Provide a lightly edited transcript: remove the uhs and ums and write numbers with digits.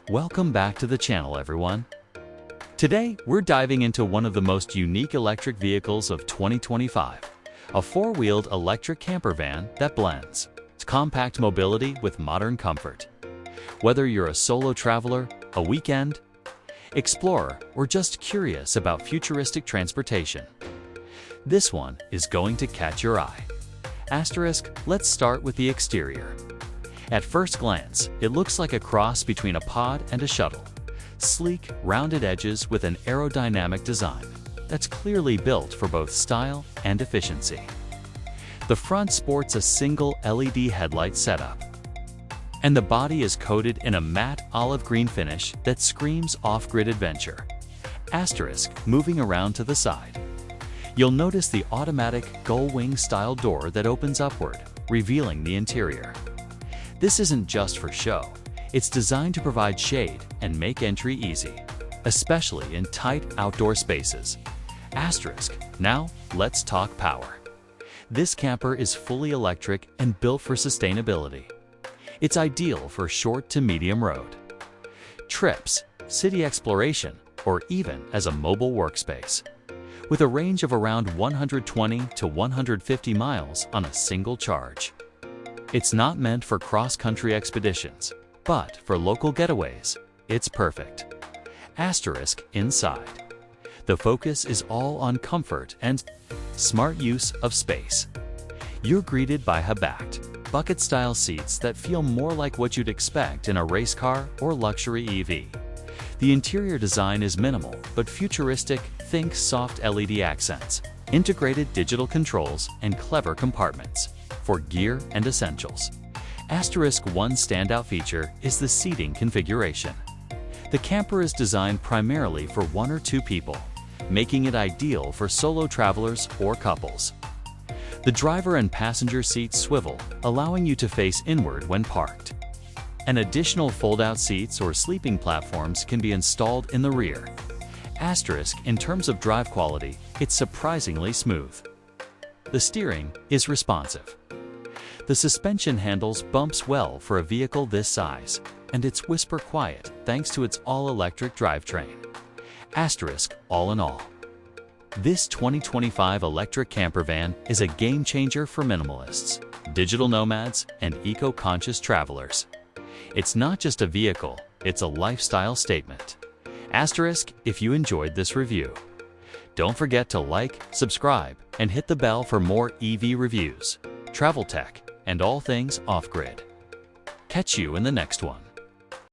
Welcome back to the channel, everyone. Today, we're diving into one of the most unique electric vehicles of 2025, a four-wheeled electric camper van that blends compact mobility with modern comfort. Whether you're a solo traveler, a weekend explorer, or just curious about futuristic transportation, this one is going to catch your eye. Let's start with the exterior. At first glance, it looks like a cross between a pod and a shuttle. Sleek, rounded edges with an aerodynamic design that's clearly built for both style and efficiency. The front sports a single LED headlight setup, and the body is coated in a matte olive green finish that screams off-grid adventure. Moving around to the side, you'll notice the automatic gull-wing style door that opens upward, revealing the interior. This isn't just for show. It's designed to provide shade and make entry easy, especially in tight outdoor spaces. Now, let's talk power. This camper is fully electric and built for sustainability. It's ideal for short to medium road trips, city exploration, or even as a mobile workspace. With a range of around 120 to 150 miles on a single charge. It's not meant for cross-country expeditions, but for local getaways, it's perfect. Inside. The focus is all on comfort and smart use of space. You're greeted by hub-backed, bucket-style seats that feel more like what you'd expect in a race car or luxury EV. The interior design is minimal but futuristic. Think soft LED accents, integrated digital controls, and clever compartments for gear and essentials. One standout feature is the seating configuration. The camper is designed primarily for one or two people, making it ideal for solo travelers or couples. The driver and passenger seats swivel, allowing you to face inward when parked. And additional fold-out seats or sleeping platforms can be installed in the rear. In terms of drive quality, it's surprisingly smooth. The steering is responsive. The suspension handles bumps well for a vehicle this size, and it's whisper quiet thanks to its all-electric drivetrain. All in all, this 2025 electric camper van is a game-changer for minimalists, digital nomads, and eco-conscious travelers. It's not just a vehicle, it's a lifestyle statement. If you enjoyed this review, don't forget to like, subscribe, and hit the bell for more EV reviews, travel tech, and all things off-grid. Catch you in the next one.